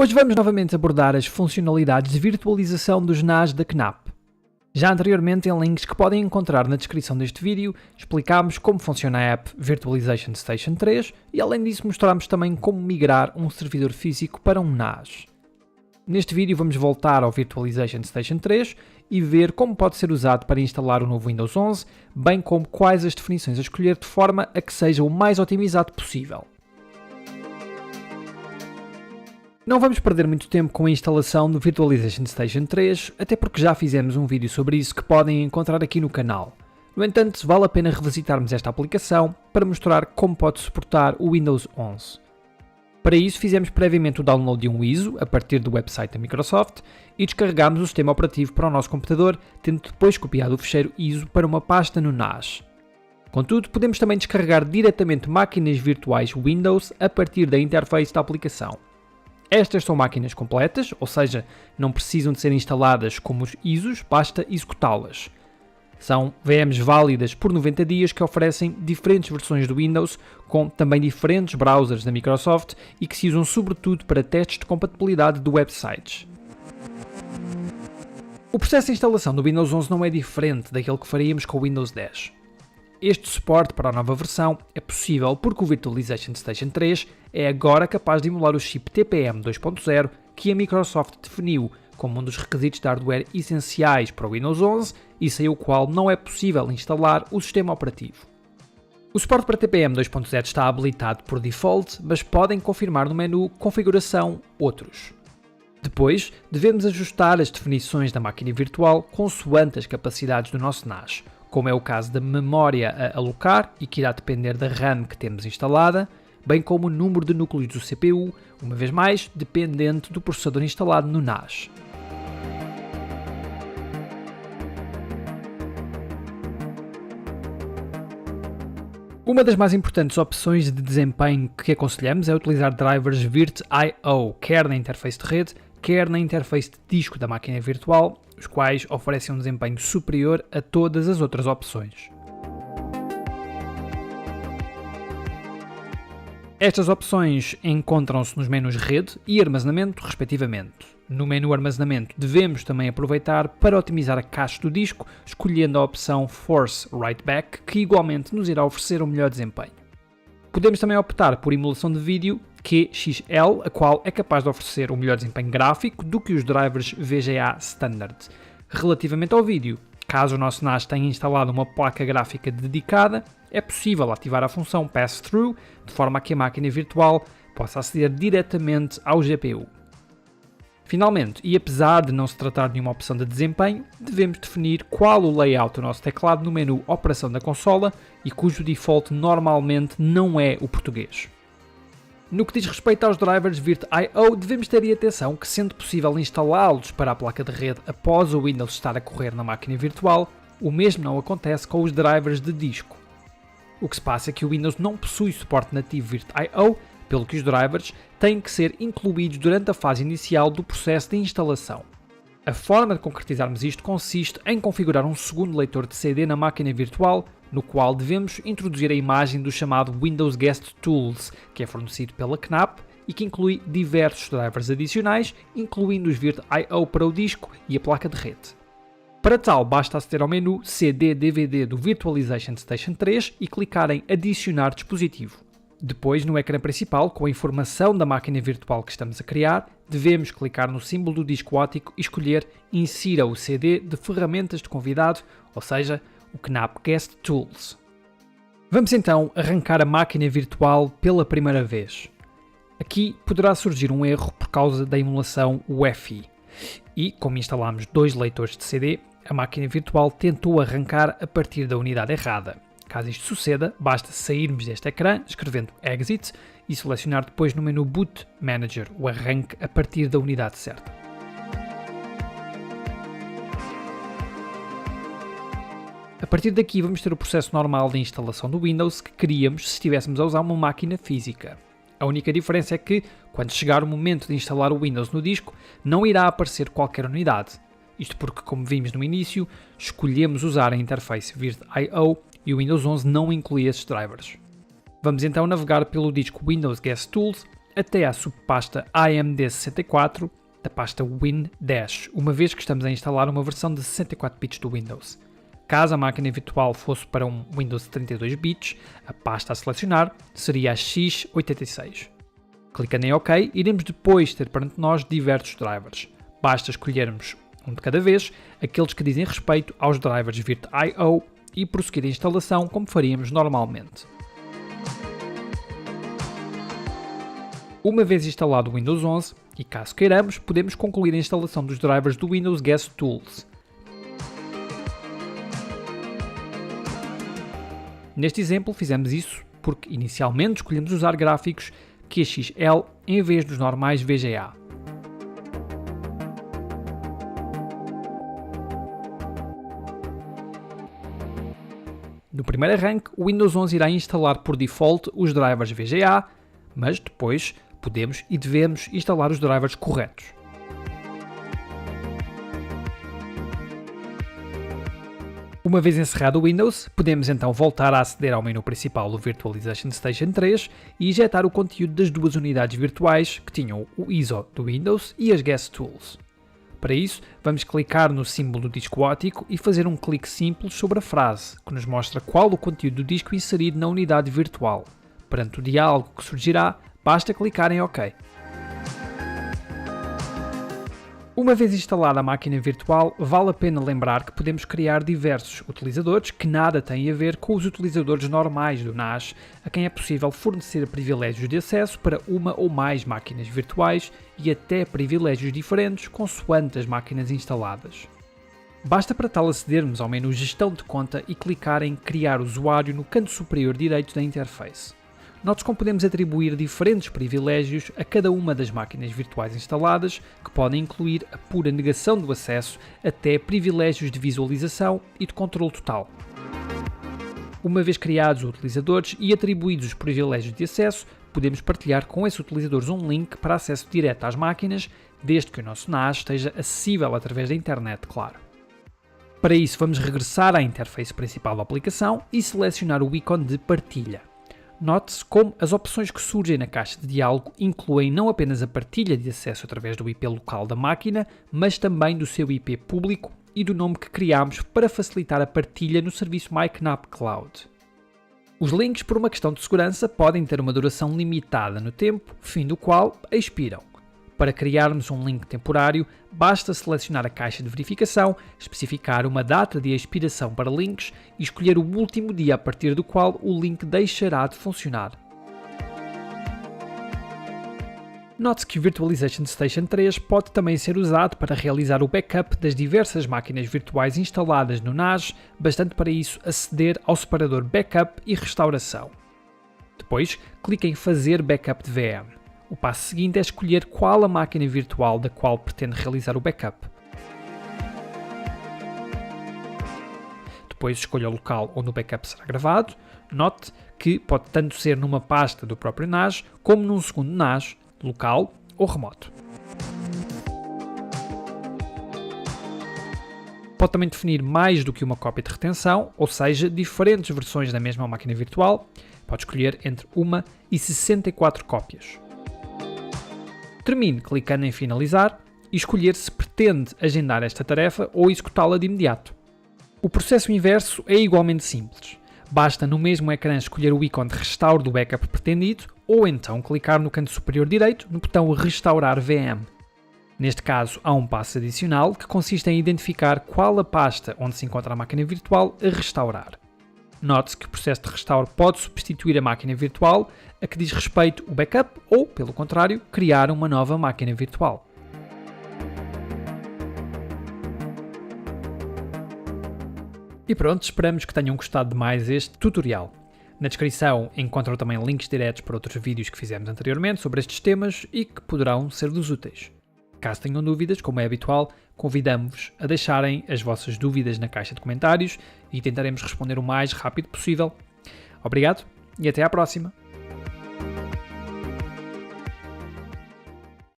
Hoje vamos novamente abordar as funcionalidades de virtualização dos NAS da Knapp. Já anteriormente, em links que podem encontrar na descrição deste vídeo, explicámos como funciona a app Virtualization Station 3 e além disso mostramos também como migrar um servidor físico para um NAS. Neste vídeo vamos voltar ao Virtualization Station 3 e ver como pode ser usado para instalar o novo Windows 11, bem como quais as definições a escolher de forma a que seja o mais otimizado possível. Não vamos perder muito tempo com a instalação do Virtualization Station 3, até porque já fizemos um vídeo sobre isso que podem encontrar aqui no canal. No entanto, vale a pena revisitarmos esta aplicação para mostrar como pode suportar o Windows 11. Para isso, fizemos previamente o download de um ISO a partir do website da Microsoft e descarregámos o sistema operativo para o nosso computador, tendo depois copiado o ficheiro ISO para uma pasta no NAS. Contudo, podemos também descarregar diretamente máquinas virtuais Windows a partir da interface da aplicação. Estas são máquinas completas, ou seja, não precisam de ser instaladas como os ISOs, basta executá-las. São VMs válidas por 90 dias que oferecem diferentes versões do Windows, com também diferentes browsers da Microsoft e que se usam sobretudo para testes de compatibilidade de websites. O processo de instalação do Windows 11 não é diferente daquele que faríamos com o Windows 10. Este suporte para a nova versão é possível porque o Virtualization Station 3 é agora capaz de emular o chip TPM 2.0 que a Microsoft definiu como um dos requisitos de hardware essenciais para o Windows 11 e sem o qual não é possível instalar o sistema operativo. O suporte para TPM 2.0 está habilitado por default, mas podem confirmar no menu Configuração Outros. Depois, devemos ajustar as definições da máquina virtual consoante as capacidades do nosso NAS, como é o caso da memória a alocar e que irá depender da RAM que temos instalada, bem como o número de núcleos do CPU, uma vez mais, dependente do processador instalado no NAS. Uma das mais importantes opções de desempenho que aconselhamos é utilizar drivers Virt.io, quer na interface de rede, quer na interface de disco da máquina virtual, os quais oferecem um desempenho superior a todas as outras opções. Estas opções encontram-se nos menus Rede e Armazenamento, respectivamente. No menu Armazenamento devemos também aproveitar para otimizar a caixa do disco, escolhendo a opção Force Write Back, que igualmente nos irá oferecer um melhor desempenho. Podemos também optar por emulação de vídeo QXL, a qual é capaz de oferecer um melhor desempenho gráfico do que os drivers VGA Standard. Relativamente ao vídeo, caso o nosso NAS tenha instalado uma placa gráfica dedicada, é possível ativar a função Pass-Through, de forma a que a máquina virtual possa aceder diretamente ao GPU. Finalmente, e apesar de não se tratar de uma opção de desempenho, devemos definir qual o layout do nosso teclado no menu Operação da consola e cujo default normalmente não é o português. No que diz respeito aos drivers Virt.io, devemos ter atenção que, sendo possível instalá-los para a placa de rede após o Windows estar a correr na máquina virtual, o mesmo não acontece com os drivers de disco. O que se passa é que o Windows não possui suporte nativo Virt.io, pelo que os drivers têm que ser incluídos durante a fase inicial do processo de instalação. A forma de concretizarmos isto consiste em configurar um segundo leitor de CD na máquina virtual, no qual devemos introduzir a imagem do chamado Windows Guest Tools, que é fornecido pela Knapp e que inclui diversos drivers adicionais, incluindo os Virt.io para o disco e a placa de rede. Para tal, basta aceder ao menu CD/DVD do Virtualization Station 3 e clicar em Adicionar dispositivo. Depois, no ecrã principal, com a informação da máquina virtual que estamos a criar, devemos clicar no símbolo do disco óptico e escolher Insira o CD de ferramentas de convidado, ou seja, o Knapp Guest Tools. Vamos então arrancar a máquina virtual pela primeira vez. Aqui poderá surgir um erro por causa da emulação UEFI e, como instalamos dois leitores de CD, a máquina virtual tentou arrancar a partir da unidade errada. Caso isto suceda, basta sairmos deste ecrã escrevendo Exit e selecionar depois no menu Boot Manager o arranque a partir da unidade certa. A partir daqui vamos ter o processo normal de instalação do Windows que queríamos se estivéssemos a usar uma máquina física. A única diferença é que, quando chegar o momento de instalar o Windows no disco, não irá aparecer qualquer unidade. Isto porque, como vimos no início, escolhemos usar a interface Virt.io e o Windows 11 não inclui esses drivers. Vamos então navegar pelo disco Windows Guest Tools até à subpasta AMD64 da pasta Win10, uma vez que estamos a instalar uma versão de 64 bits do Windows. Caso a máquina virtual fosse para um Windows de 32 bits, a pasta a selecionar seria a x86. Clicando em OK, iremos depois ter perante nós diversos drivers. Basta escolhermos um de cada vez, aqueles que dizem respeito aos drivers virt.io e prosseguir a instalação como faríamos normalmente. Uma vez instalado o Windows 11, e caso queiramos, podemos concluir a instalação dos drivers do Windows Guest Tools. Neste exemplo fizemos isso porque inicialmente escolhemos usar gráficos QXL em vez dos normais VGA. No primeiro arranque, o Windows 11 irá instalar por default os drivers VGA, mas depois podemos e devemos instalar os drivers corretos. Uma vez encerrado o Windows, podemos então voltar a aceder ao menu principal do Virtualization Station 3 e injetar o conteúdo das duas unidades virtuais que tinham o ISO do Windows e as Guest Tools. Para isso, vamos clicar no símbolo do disco óptico e fazer um clique simples sobre a frase, que nos mostra qual o conteúdo do disco inserido na unidade virtual. Perante o diálogo que surgirá, basta clicar em OK. Uma vez instalada a máquina virtual, vale a pena lembrar que podemos criar diversos utilizadores que nada têm a ver com os utilizadores normais do NAS, a quem é possível fornecer privilégios de acesso para uma ou mais máquinas virtuais e até privilégios diferentes consoante as máquinas instaladas. Basta para tal acedermos ao menu Gestão de Conta e clicar em Criar usuário no canto superior direito da interface. Note como podemos atribuir diferentes privilégios a cada uma das máquinas virtuais instaladas, que podem incluir a pura negação do acesso até privilégios de visualização e de controle total. Uma vez criados os utilizadores e atribuídos os privilégios de acesso, podemos partilhar com esses utilizadores um link para acesso direto às máquinas, desde que o nosso NAS esteja acessível através da internet, claro. Para isso, vamos regressar à interface principal da aplicação e selecionar o ícone de partilha. Note-se como as opções que surgem na caixa de diálogo incluem não apenas a partilha de acesso através do IP local da máquina, mas também do seu IP público e do nome que criamos para facilitar a partilha no serviço MyKnap Cloud. Os links, por uma questão de segurança, podem ter uma duração limitada no tempo, fim do qual expiram. Para criarmos um link temporário, basta selecionar a caixa de verificação, especificar uma data de expiração para links e escolher o último dia a partir do qual o link deixará de funcionar. Note-se que o Virtualization Station 3 pode também ser usado para realizar o backup das diversas máquinas virtuais instaladas no NAS, bastante para isso aceder ao separador Backup e Restauração. Depois, clique em Fazer Backup de VM. O passo seguinte é escolher qual a máquina virtual da qual pretende realizar o backup. Depois escolha o local onde o backup será gravado. Note que pode tanto ser numa pasta do próprio NAS, como num segundo NAS, local ou remoto. Pode também definir mais do que uma cópia de retenção, ou seja, diferentes versões da mesma máquina virtual. Pode escolher entre 1 e 64 cópias. Termine clicando em Finalizar e escolher se pretende agendar esta tarefa ou executá-la de imediato. O processo inverso é igualmente simples. Basta no mesmo ecrã escolher o ícone de restauro do backup pretendido ou então clicar no canto superior direito no botão Restaurar VM. Neste caso, há um passo adicional que consiste em identificar qual a pasta onde se encontra a máquina virtual a restaurar. Note-se que o processo de restauro pode substituir a máquina virtual a que diz respeito o backup ou, pelo contrário, criar uma nova máquina virtual. E pronto, esperamos que tenham gostado de mais este tutorial. Na descrição encontram também links diretos para outros vídeos que fizemos anteriormente sobre estes temas e que poderão ser-vos úteis. Caso tenham dúvidas, como é habitual, convidamos-vos a deixarem as vossas dúvidas na caixa de comentários e tentaremos responder o mais rápido possível. Obrigado e até à próxima!